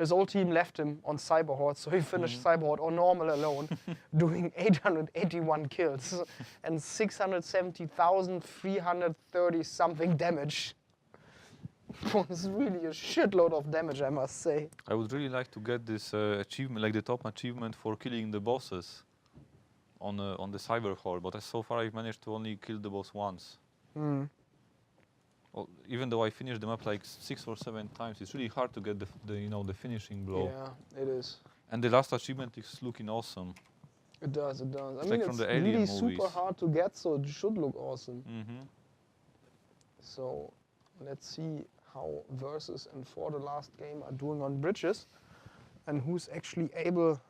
his whole team left him on Cyberhorde, so he finished Cyberhorde on normal alone, doing 881 kills and 670,330 something damage. It's really a shitload of damage, I must say. I would really like to get this achievement, like the top achievement for killing the bosses on the Cyberhorde, but so far I've managed to only kill the boss once. Well, even though I finished the map like 6 or 7 times, it's really hard to get the finishing blow. Yeah, it is. And the last achievement is looking awesome. It does, it does. I It's mean, like from it's the Alien really movies. super hard to get, so it should look awesome. So, let's see how Versus and ForTheLastGame are doing on bridges, and who's actually able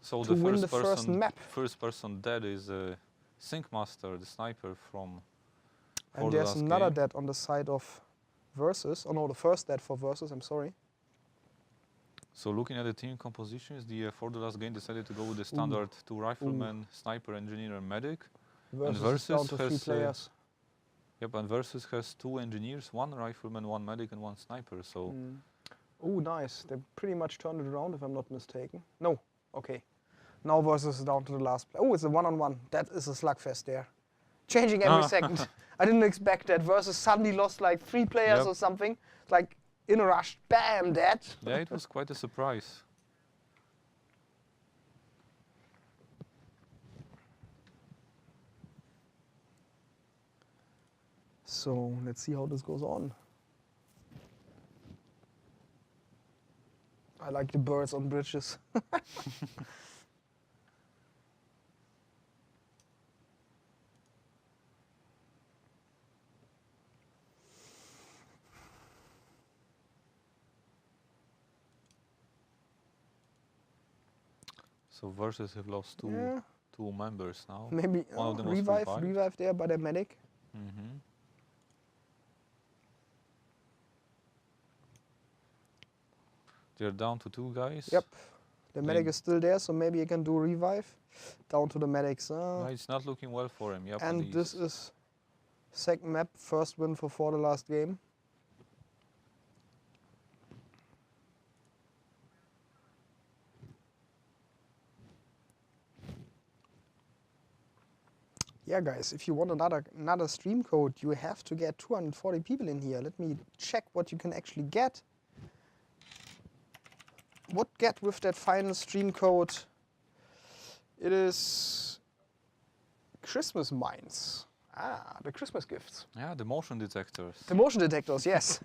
So to the win the first map. First person dead is Syncmaster, the sniper from And there's another ForTheLastGame. dead on the side of Versus. Oh no, the first dead for Versus, I'm sorry. So looking at the team compositions, the ForTheLastGame decided to go with the standard 2 riflemen, sniper, engineer, and medic. Versus is down to 3 players. Yep, and Versus has 2 engineers, 1 rifleman, 1 medic, and 1 sniper. So. Oh, nice. They pretty much turned it around, if I'm not mistaken. No, okay. Now Versus is down to the last player. Oh, it's a 1-on-1. That is a slugfest there. Changing every second. I didn't expect that. Versus suddenly lost like 3 players or something. Like in a rush, bam, dead. Yeah, it was quite a surprise. So let's see how this goes on. I like the birds on bridges. So Versus have lost two members now. Maybe one of them was revive there by the medic. They're down to 2 guys. Yep. The medic is still there, so maybe he can do revive. Down to the medics. No, it's not looking well for him. Yep, and this is second map, first win for ForTheLastGame. Yeah, guys, if you want another stream code, you have to get 240 people in here. Let me check what you can actually get. What get with that final stream code? It is Christmas mines. Ah, the Christmas gifts. Yeah, the motion detectors. The motion detectors, yes.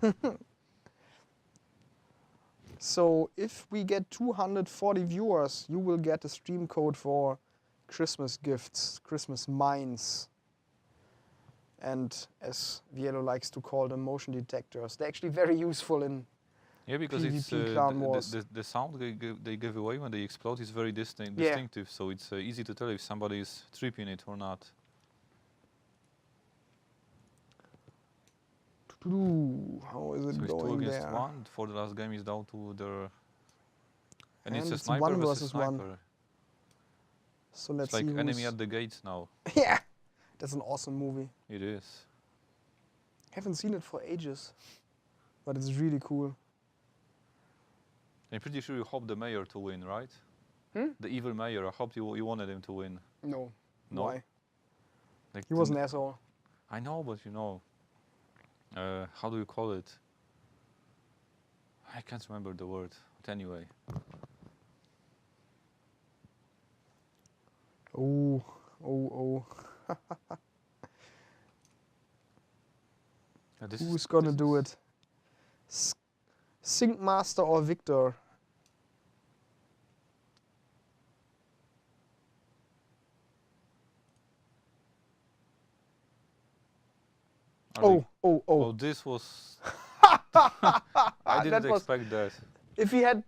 So if we get 240 viewers, you will get a stream code for Christmas gifts, Christmas mines. And as Vielo likes to call them, motion detectors. They're actually very useful in because PvP it's the sound they give away when they explode is very distinctive, so it's easy to tell if somebody is tripping it or not. How is it going there? It's 2 against 1. ForTheLastGame is down to their... And it's a it's sniper 1 versus versus 1. sniper. So let's it's see like enemy at the gates now. Yeah, that's an awesome movie. It is. Haven't seen it for ages, but it's really cool. I'm pretty sure you hope the mayor to win, right? The evil mayor. I hope you wanted him to win. No. No? Why? Like He was an asshole. I know, but you know, how do you call it? I can't remember the word. But anyway. Oh. Who's gonna do it? Syncmaster or Victor? Oh, this was... I didn't expect that. If he had...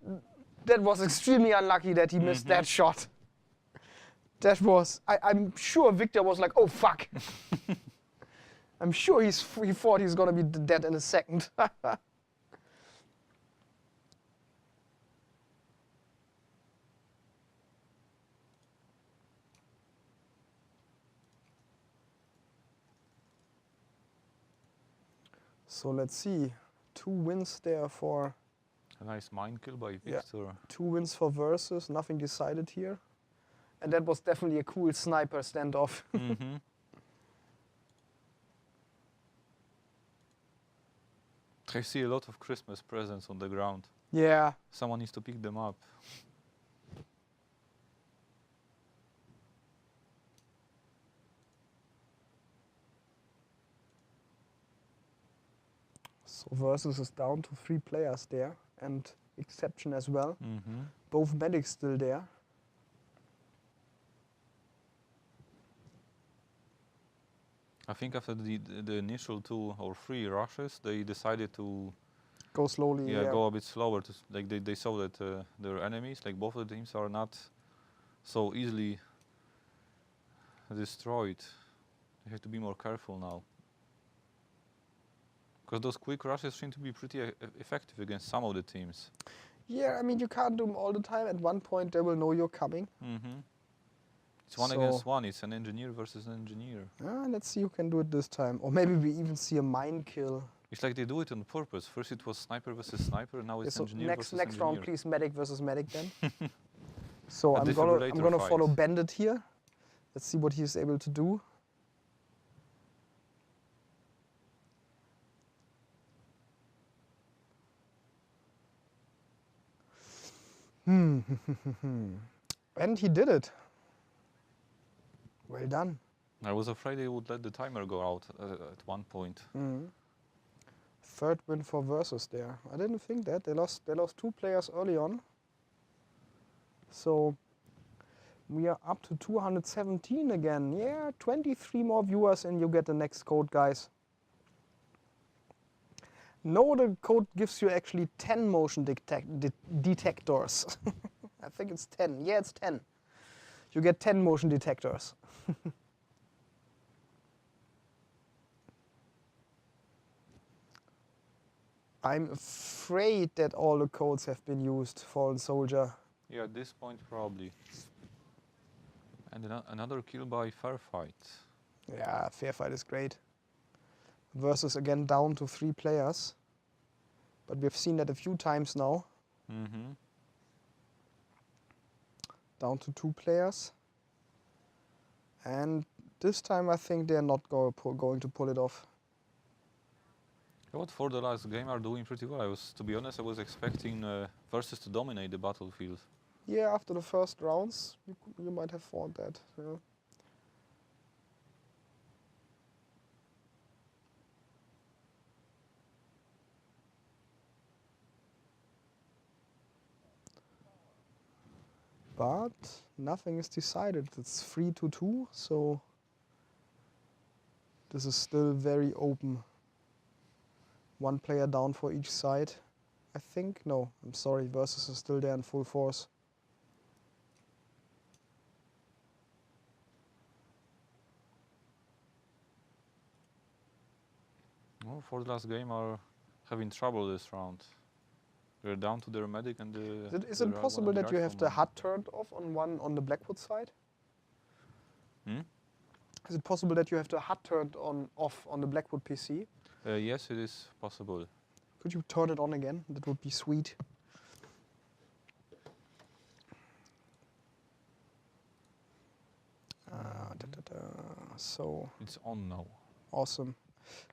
That was extremely unlucky that he missed that shot. That was... I'm sure Victor was like, oh fuck. I'm sure he thought he's gonna be dead in a second. So let's see, 2 wins there for A nice mind kill by Yeah. Victor. 2 wins for Versus, nothing decided here. And that was definitely a cool sniper standoff. Mm-hmm. I see a lot of Christmas presents on the ground. Yeah. Someone needs to pick them up. So Versus is down to 3 players there, and Exception as well. Mm-hmm. Both medics still there. I think after the initial 2 or 3 rushes, they decided to Go slowly. go a bit slower. Like they saw that their enemies, like both of the teams, are not so easily destroyed. They have to be more careful now. Because those quick rushes seem to be pretty effective against some of the teams. Yeah, I mean, you can't do them all the time. At one point, they will know you're coming. Mm-hmm. It's 1 So- against 1. It's an engineer versus an engineer. Let's see who can do it this time. Or maybe we even see a mine kill. It's like they do it on purpose. First it was sniper versus sniper, now Yeah, it's so engineer next versus round, engineer. please, medic versus medic then. So A I'm defibrillator gonna fight. follow Bandit here. Let's see what he's able to do. And he did it. Well done. I was afraid they would let the timer go out at one point. Third win for Versus there. I didn't think that. They lost 2 players early on. So we are up to 217 again. Yeah, 23 more viewers and you get the next code, guys. No, the code gives you actually 10 motion detectors. I think it's 10. Yeah, it's 10. You get 10 motion detectors. I'm afraid that all the codes have been used, Fallen Soldier. Yeah, at this point probably. And another kill by Firefight. Yeah, fair fight is great. Versus again down to 3 players. But we've seen that a few times now. Mm-hmm. Down to 2 players. And this time I think they're not going to pull it off. What For the Last Game are doing pretty well. To be honest, I was expecting Versus to dominate the battlefield. Yeah, after the first rounds, you might have thought that. Yeah. But nothing is decided. It's 3-2, so this is still very open. 1 player down for each side. I think, no, I'm sorry, Versus is still there in full force. Oh, For the Last Game are having trouble this round. They're down to their medic and the. Is it possible that you have the HUD turned off on the Blackwood side? Hmm? Is it possible that you have the HUD turned off on the Blackwood PC? Yes, it is possible. Could you turn it on again? That would be sweet. So It's on now. awesome.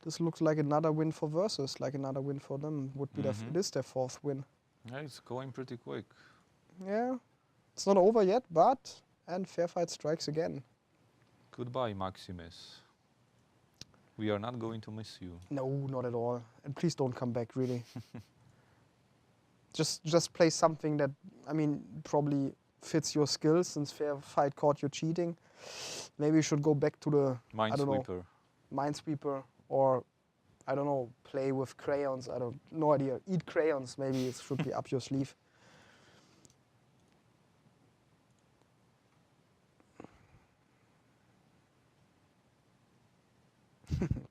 This looks like another win for Versus, like another win for them. Would be it is their 4th win. Yeah, it's going pretty quick. Yeah, it's not over yet, but and Fair Fight strikes again. Goodbye, Maximus. We are not going to miss you. No, not at all. And please don't come back, really. Just play something that, I mean, probably fits your skills, since Fair Fight caught you cheating. Maybe you should go back to the Minesweeper. Minesweeper, or I don't know, play with crayons. No idea. Eat crayons. Maybe it should be up your sleeve.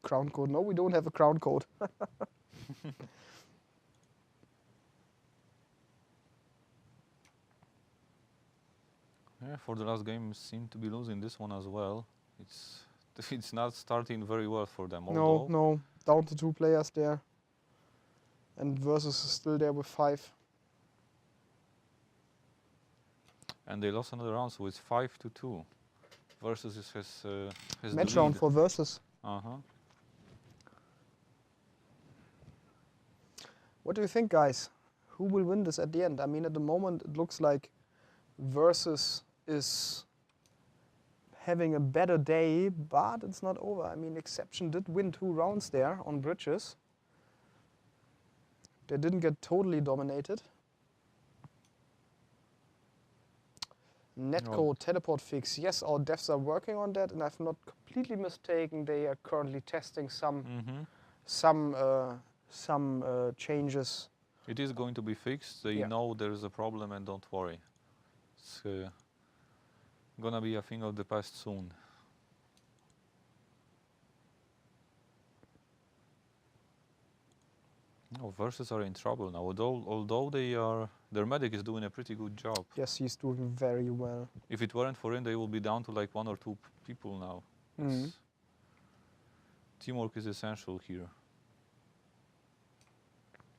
Crown code. No, we don't have a crown code. Yeah, For the Last Game seem to be losing this one as well. It's not starting very well for them. No, down to 2 players there. And Versus is still there with 5. And they lost another round, so it's 5-2. Versus has Match the round lead. for Versus. What do you think, guys? Who will win this at the end? I mean, at the moment, it looks like Versus is having a better day, but it's not over. I mean, Exception did win 2 rounds there on bridges. They didn't get totally dominated. Netcode, teleport fix. Yes, our devs are working on that, and if I'm not completely mistaken, they are currently testing some changes. It is going to be fixed. They know there is a problem, and don't worry. It's gonna be a thing of the past soon. No, Versus are in trouble now. Although their medic is doing a pretty good job. Yes, he's doing very well. If it weren't for him, they will be down to like 1 or 2 people now. Teamwork is essential here.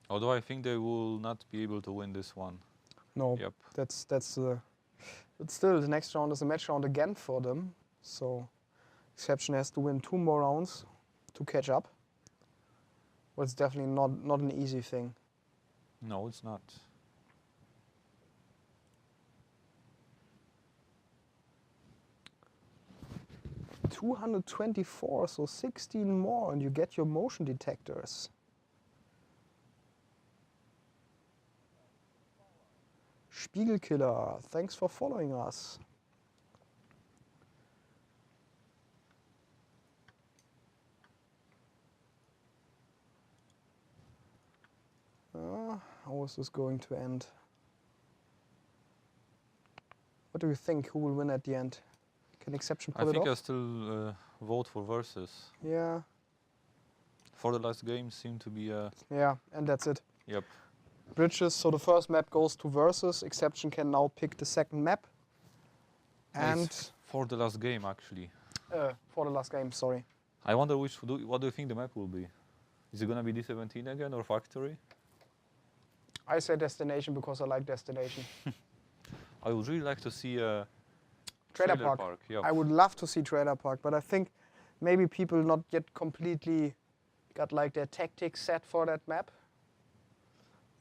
Although I think they will not be able to win this one. No, Yep. that's but still the next round is a match round again for them. So Exception has to win 2 more rounds to catch up. But it's definitely not an easy thing. No, it's not. $224, so 16 more, and you get your motion detectors. Spiegelkiller, thanks for following us. How is this going to end? What do you think? Who will win at the end? Can Exception pull it off? I think I still vote for Versus. Yeah. ForTheLastGame seem to be a... Yeah, and that's it. Yep. Bridges, so the first map goes to Versus. Exception can now pick the second map. And ForTheLastGame, actually. ForTheLastGame, sorry. I wonder what do you think the map will be? Is it gonna be D17 again or Factory? I say Destination because I like Destination. I would really like to see a Trailer Park. Yep. I would love to see Trailer Park, but I think maybe people not yet completely got like their tactics set for that map.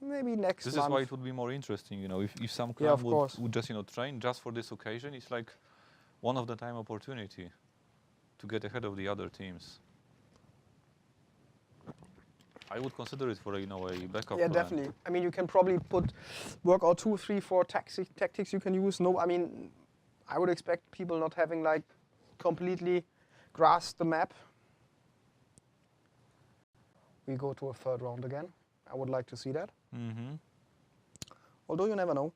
Maybe next month. This is why it would be more interesting, you know, if some clan would just, you know, train just for this occasion. It's like one of the time opportunity to get ahead of the other teams. I would consider it for, you know, a backup plan. Definitely. I mean, you can probably work out 2, 3, 4 tactics you can use. No, I mean, I would expect people not having like completely grasped the map. We go to a 3rd round again. I would like to see that. Although you never know.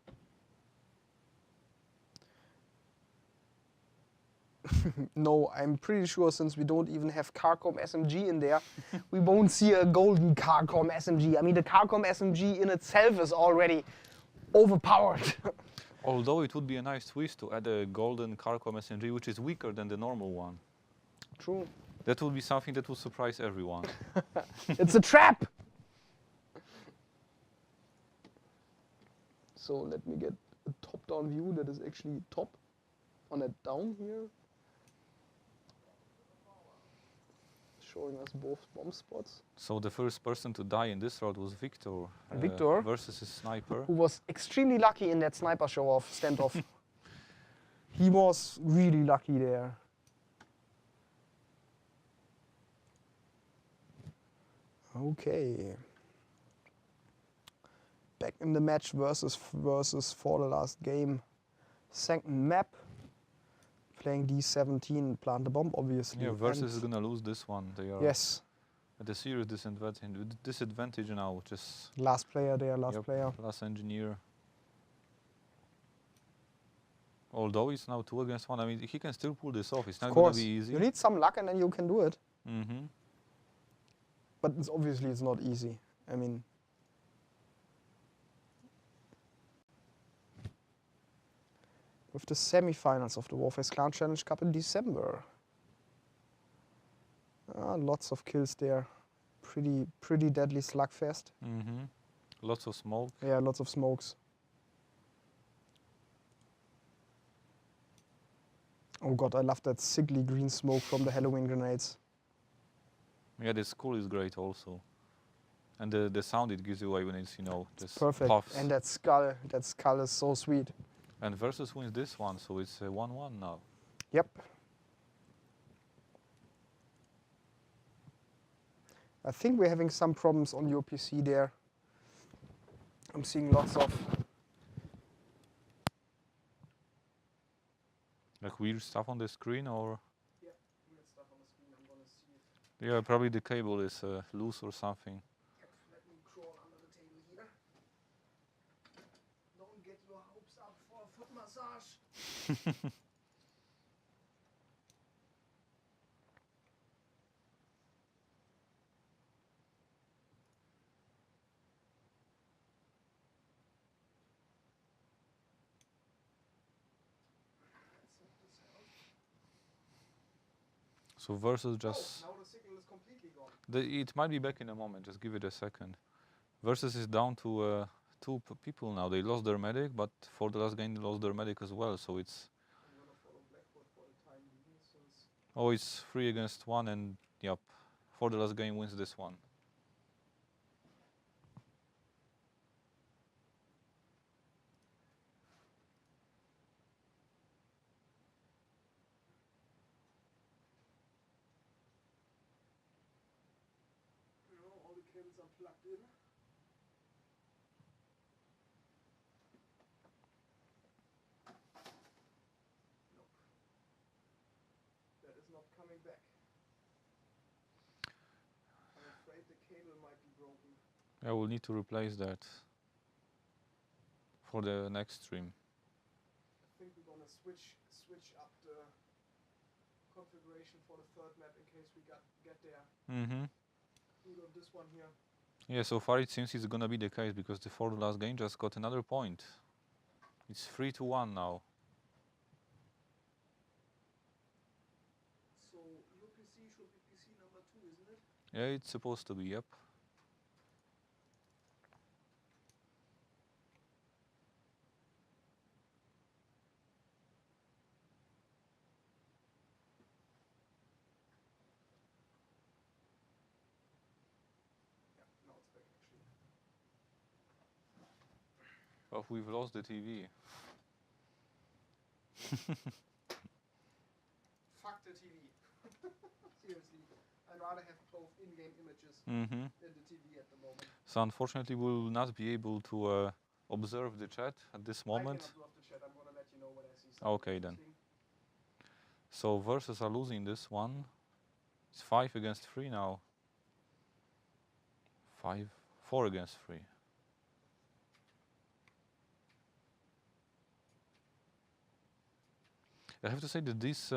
No, I'm pretty sure since we don't even have Carcom SMG in there, we won't see a golden Carcom SMG. I mean, the Carcom SMG in itself is already overpowered. Although it would be a nice twist to add a golden Carcom SMG, which is weaker than the normal one. True. That would be something that would surprise everyone. It's a trap! So let me get a top-down view that is actually top on that down here. Showing us both bomb spots. So the first person to die in this round was Victor. Victor versus his sniper. Who was extremely lucky in that sniper show-off, standoff. He was really lucky there. Okay. Back in the match versus ForTheLastGame. Second map. Playing D17, plant the bomb, obviously. Yeah, Versus is gonna lose this one. They are at a serious disadvantage now. Just last player there, last player. Last engineer. Although it's now 2 against 1, I mean, he can still pull this off. It's not gonna be easy. You need some luck and then you can do it. But obviously it's not easy. I mean, with the semi-finals of the Warface Clan Challenge Cup in December. Lots of kills there. Pretty deadly slugfest. Lots of smoke. Yeah, lots of smokes. Oh god, I love that sickly green smoke from the Halloween grenades. Yeah, the skull is great also. And the sound it gives you away when it's, you know, just perfect. puffs. And that skull is so sweet. And Versus wins this one, so it's 1-1 now. Yep. I think we're having some problems on your PC there. I'm seeing lots of... Like weird stuff on the screen, or? Yeah, weird stuff on the screen. I'm gonna see it. Yeah, probably the cable is loose or something. Yep, let me crawl under the table here. Don't get your hopes up for a foot massage. So Versus just... Oh, now the signal is completely gone. It might be back in a moment, just give it a second. Versus is down to 2 people now. They lost their medic, but for the last game they lost their medic as well, so it's... I'm gonna follow Blackboard for the time being, since... Oh, it's 3 against 1, and yep, for the last game wins this one. All the cables are plugged in. Nope. That is not coming back. I'm afraid the cable might be broken. Yeah, we'll need to replace that for the next stream. I think we're gonna switch up the configuration for the third map in case we get there. Do it on this one here. Yeah, so far it seems it's gonna be the case because the For The Last Game just got another point. It's 3-1 now. So your PC should be PC number 2, isn't it? Yeah, it's supposed to be, yep. Yeah, now it's back actually. But we've lost the TV. Fuck the TV. Seriously, I'd rather have both in-game images Mm-hmm. than the TV at the moment. So unfortunately we'll not be able to observe the chat at this moment. I can observe the chat. I'm gonna let you know when I see something Okay then. interesting. So Versus are losing this one. It's 5 against 3 now. 4 against 3. I have to say that these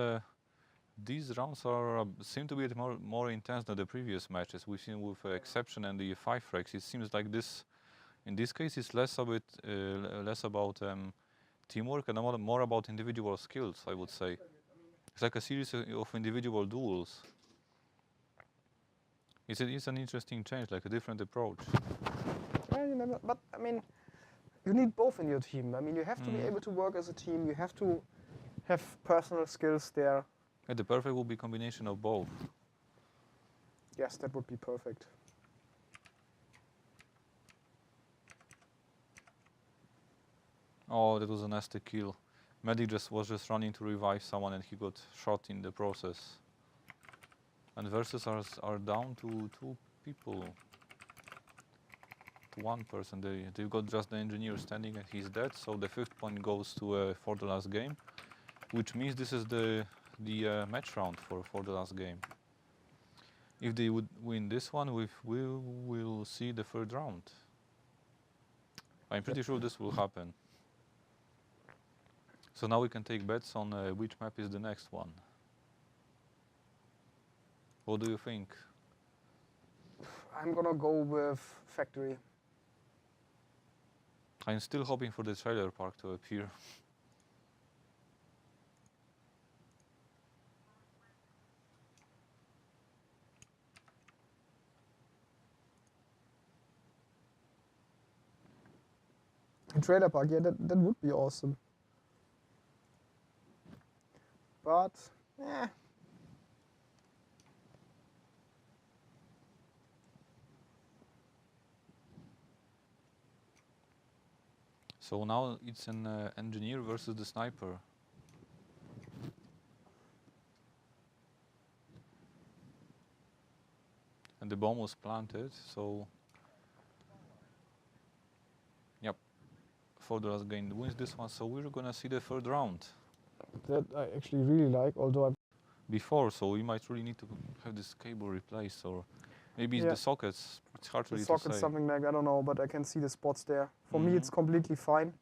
rounds are seem to be a bit more intense than the previous matches we've seen with Exception and the 5 frags. It seems like this, in this case, it's less about teamwork and more about individual skills, I would say. It's like a series of individual duels. It's an interesting change, like a different approach. Yeah, but I mean, you need both in your team. I mean, you have to be able to work as a team. You have to have personal skills there. Yeah, the perfect will be combination of both. Yes, that would be perfect. Oh, that was a nasty kill. Medic was just running to revive someone and he got shot in the process. And Versus are down to 2 people. To 1 person. They've got just the engineer standing and he's dead, so the 5th point goes to For The Last Game. Which means this is the match round for the last game. If they would win this one, we will see the 3rd round. I'm pretty sure this will happen. So now we can take bets on which map is the next one. What do you think? I'm gonna go with Factory. I'm still hoping for the trailer park to appear. A trailer park, yeah, that would be awesome. but eh. So now it's an engineer versus the sniper. And the bomb was planted, so yep. ForTheLastGame wins this one, so we're gonna see the third round. That I actually really like, although I Before, so we might really need to have this cable replaced, or maybe it's the sockets. It's hard the really to socket's say. something like, I don't know, but I can see the spots there. For me, it's completely fine.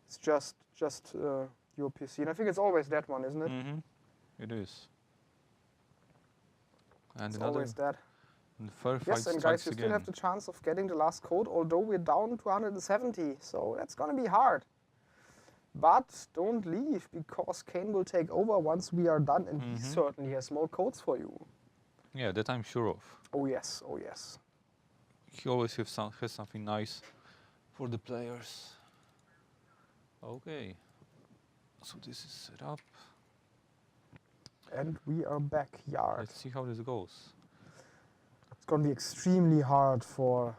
It's just your PC, and I think it's always that one, isn't it? It is. And It's always that. And the fair fight Yes, and strikes guys, you again. still have the chance of getting the last code, although we're down to 170, so that's gonna be hard. But don't leave, because Kane will take over once we are done, and he certainly has more codes for you. Yeah, that I'm sure of. Oh yes, oh yes. He always has something nice for the players. Okay, so this is set up. And we are backyard. Let's see how this goes. It's gonna be extremely hard for...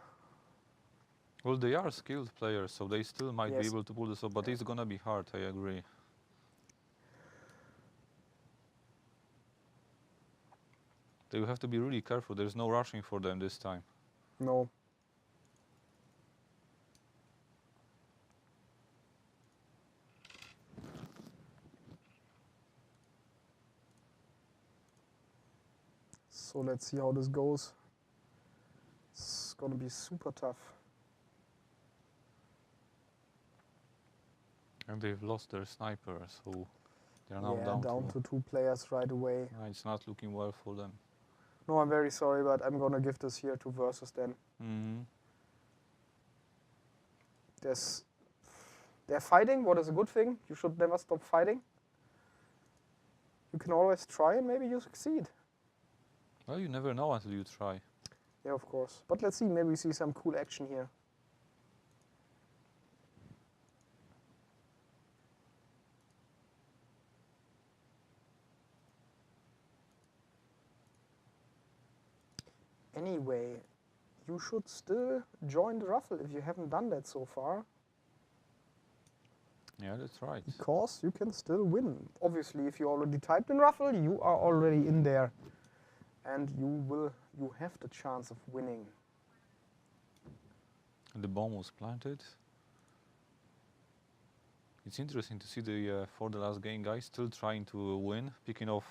Well, they are skilled players, so they still might be Yes. able to pull this off, but it's gonna be hard, I agree. They will have to be really careful, there's no rushing for them this time. No. So let's see how this goes. It's gonna be super tough. And they've lost their sniper, so they're now down to 2 players right away. It's not looking well for them. No, I'm very sorry, but I'm gonna give this here to Versus then. They're fighting, what is a good thing. You should never stop fighting. You can always try and maybe you succeed. Well, you never know until you try. Yeah, of course. But let's see, maybe we see some cool action here. Anyway, you should still join the raffle if you haven't done that so far. Yeah, that's right. Because you can still win. Obviously, if you already typed in raffle, you are already in there. And you have the chance of winning. And the bomb was planted. It's interesting to see the ForTheLastGame guys still trying to win, picking off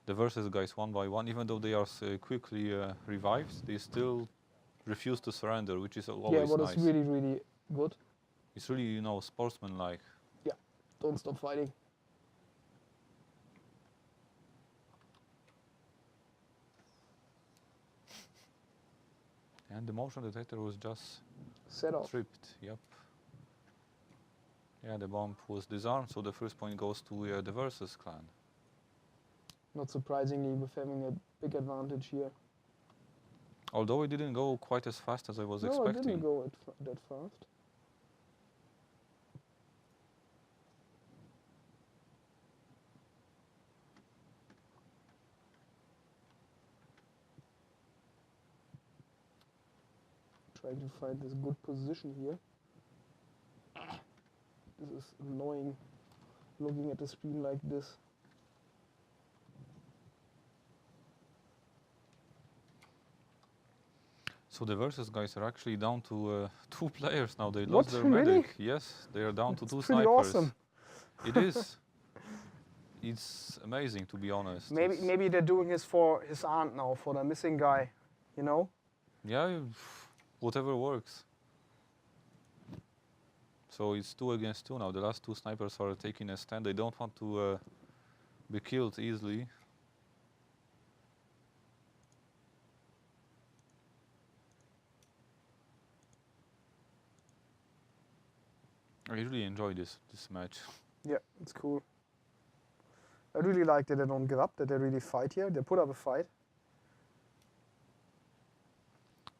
the Versus guys one by one. Even though they are quickly revived, they still refuse to surrender, which is always nice. Yeah, what is really, really good. It's really, you know, sportsmanlike. Yeah, don't stop fighting. And the motion detector was just set off. Tripped, yep. Yeah, the bomb was disarmed, so the first point goes to the Versus clan. Not surprisingly, with having a big advantage here. Although it didn't go quite as fast as I was expecting. No, it didn't go that fast. Trying to find this good position here. This is annoying, looking at the screen like this. So the Versus guys are actually down to 2 players now. They What? lost their Really? medic. Yes, they are down to 2 Pretty snipers. awesome. It is. It's amazing, to be honest. Maybe they're doing this for his aunt now, for the missing guy, you know? Yeah, whatever works. So it's 2 against 2 now. The last 2 snipers are taking a stand. They don't want to be killed easily. I really enjoy this match. Yeah, it's cool. I really like that they don't give up, that they really fight here. They put up a fight.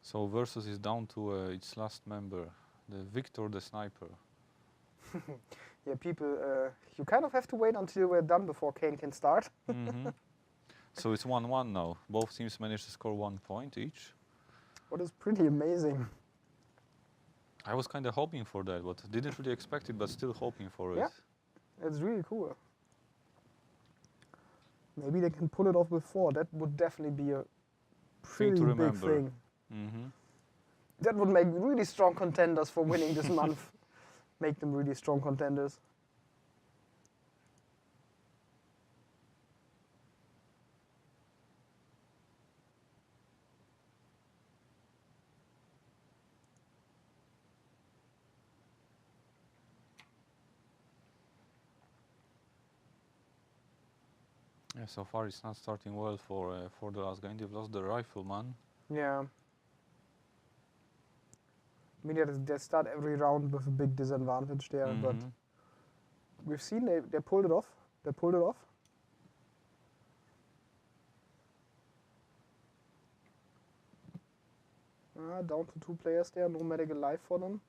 So Versus is down to its last member, the Victor the Sniper. Yeah, people, you kind of have to wait until we're done before Kane can start. So it's 1-1 now. Both teams managed to score 1 point each. What is pretty amazing. I was kind of hoping for that, but didn't really expect it, but still hoping for it. Yeah. It's really cool. Maybe they can pull it off with 4. That would definitely be a pretty big remember. thing. That would make really strong contenders for winning this month. Make them really strong contenders. Yeah, so far it's not starting well for the last game. They've lost the rifleman. Yeah. I mean, they start every round with a big disadvantage there, but we've seen they pulled it off. They pulled it off. Down to 2 players there, no medical life for them.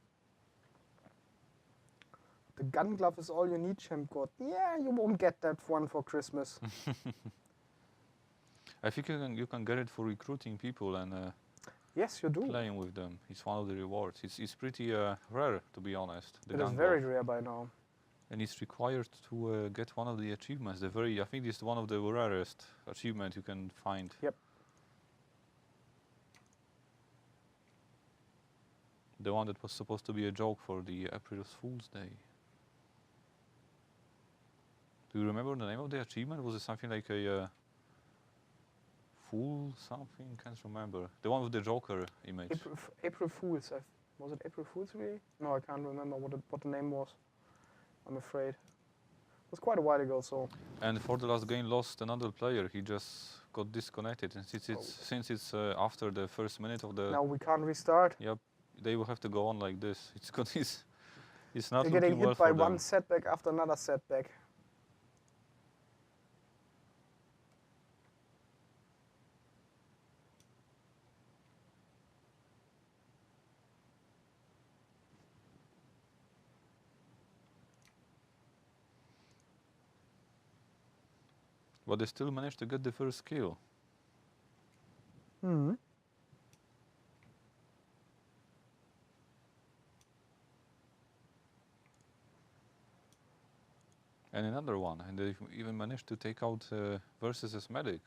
The gun glove is all you need, Champ God. Yeah, you won't get that one for Christmas. I think you can get it for recruiting people and Yes, you do. playing with them. It's one of the rewards. It's pretty rare, to be honest. It is very rare by now. And it's required to get one of the achievements. I think it's one of the rarest achievements you can find. Yep. The one that was supposed to be a joke for the April Fool's Day. Do you remember the name of the achievement? Was it something like a fool something? Can't remember. The one with the Joker image. April Fool's. Was it April Fool's really? No, I can't remember what the name was. I'm afraid. It was quite a while ago, so. And ForTheLastGame lost another player. He just got disconnected, and since it's after the first minute of the. Now we can't restart. Yep, they will have to go on like this. It's not. They're looking getting well hit by for them. one setback after another setback. But they still managed to get the first kill. Hmm. And another one, and they even managed to take out versus medic.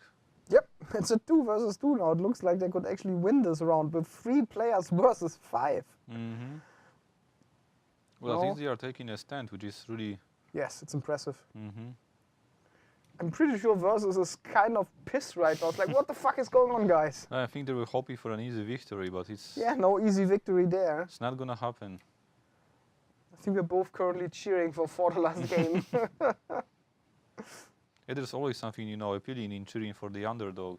Yep, it's a 2 versus 2 now. It looks like they could actually win this round with 3 players versus 5. Well, at least they are taking a stand, which is really. Yes, it's impressive. I'm pretty sure Versus is kind of pissed right now. It's like, what the fuck is going on, guys? I think they were hoping for an easy victory, but it's. Yeah, no easy victory there. It's not gonna happen. I think we're both currently cheering for the last game. Yeah, there's always something, appealing in cheering for the underdog.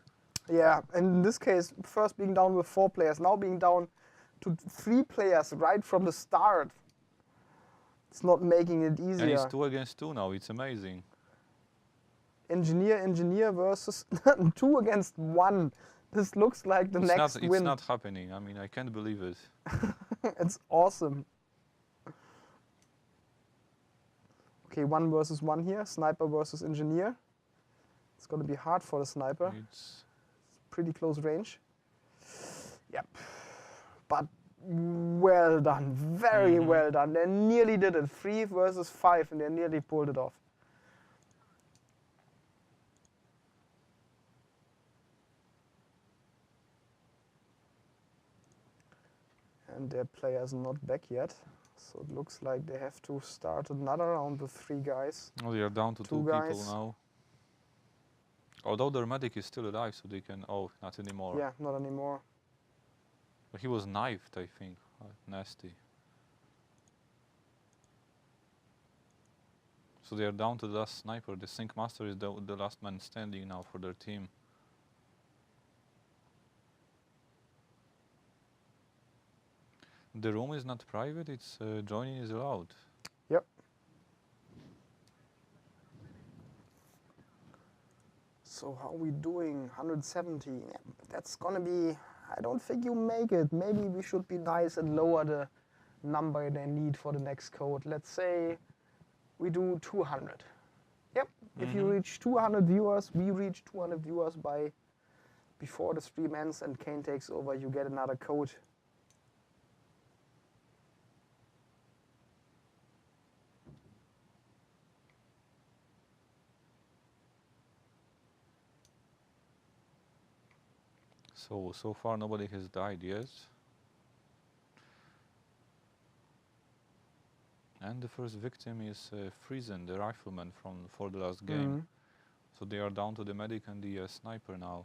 Yeah, and in this case, first being down with 4 players, now being down to 3 players right from the start. It's not making it easier. And it's 2 against 2 now, it's amazing. Engineer versus 2 against 1. This looks like the next win. It's not happening. I mean, I can't believe it. It's awesome. Okay, 1 versus 1 here. Sniper versus engineer. It's going to be hard for the sniper. It's Pretty close range. Yep. But well done. Very well done. They nearly did it. 3 versus 5 and they nearly pulled it off. And their player's not back yet. So it looks like they have to start another round with 3 guys. Oh, they are down to 2 guys. people now. Although their medic is still alive, so they can. Oh, not anymore. Yeah, not anymore. But he was knifed, I think. Nasty. So they are down to the last sniper. The Sync Master is the last man standing now for their team. The room is not private, it's joining is allowed. Yep. So how are we doing? 170. That's gonna be, I don't think you make it. Maybe we should be nice and lower number they need for the next code. Let's say we do 200. Yep, if you reach 200 viewers, we reach 200 viewers by before the stream ends and Kane takes over, you get another code. So far nobody has died yet. And the first victim is Friesen, the rifleman from For the Last Game. So they are down to the medic and the sniper now.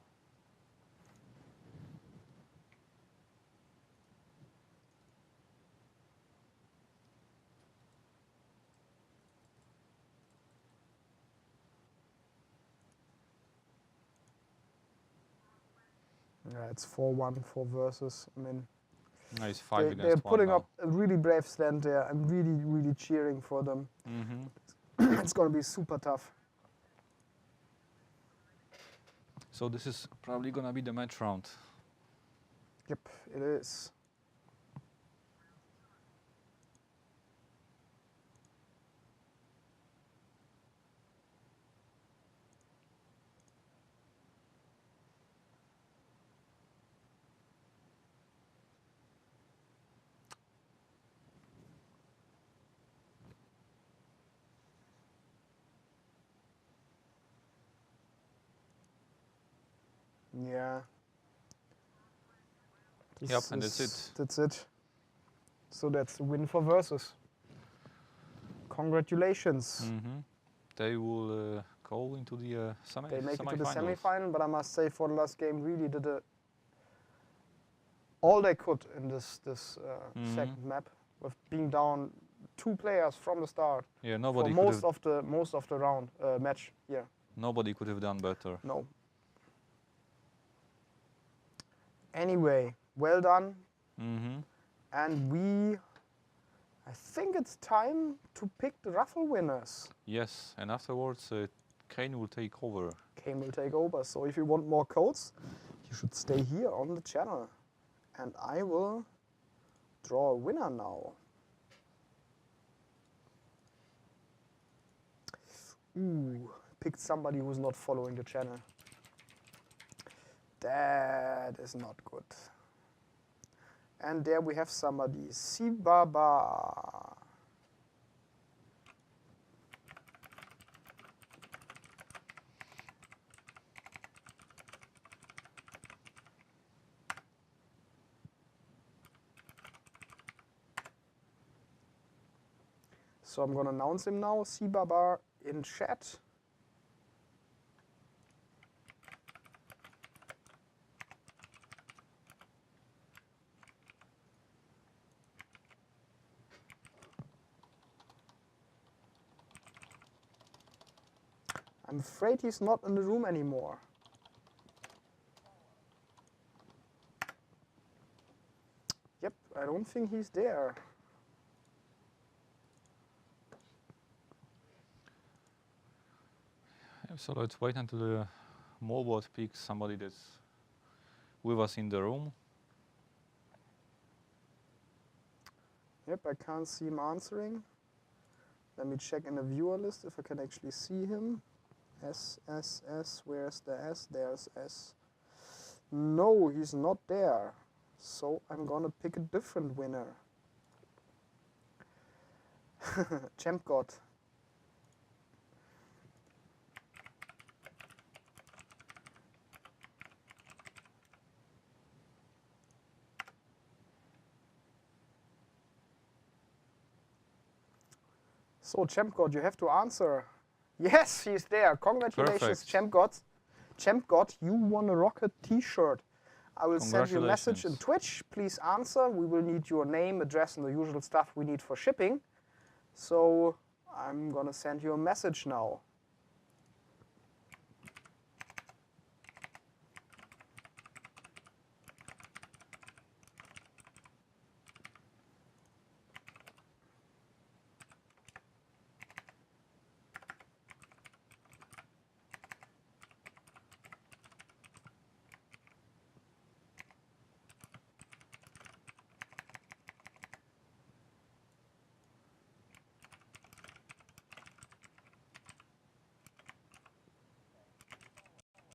Yeah, it's 4-1, 4 versus. I mean, It's 5 against 1 they're putting now. up a really brave stand there. I'm really, really cheering for them. It's going to be super tough. So this is probably gonna be the match round. Yep, it is. Yeah. Yep, and that's it. That's it. So that's the win for Versus. Congratulations. They will go into the They make it to the semi-finals. semi-final, but I must say For the Last Game really did all they could in this second map, with being down 2 players from the start. Yeah, For nobody most of the round match. Yeah. Nobody could have done better. No. Anyway, well done. And I think it's time to pick the raffle winners. Yes, and afterwards Kane will take over. Kane will take over. So if you want more codes, you should stay here on the channel. And I will draw a winner now. Ooh, picked somebody who's not following the channel. That is not good. And there we have somebody, Sibaba. So I'm gonna announce him now, Sibaba in chat. I'm afraid he's not in the room anymore. Yep, I don't think he's there. So let's wait until the mobot picks somebody that's with us in the room. Yep, I can't see him answering. Let me check in the viewer list if I can actually see him. S, where's the S? There's S. No, he's not there. So I'm gonna pick a different winner. Champ God. So Champ God, you have to answer. Yes, he's there. Congratulations, Perfect. Champ God. Champ God, you won a Rocket t-shirt. I will send you a message in Twitch. Please answer. We will need your name, address, and the usual stuff we need for shipping. So I'm gonna send you a message now.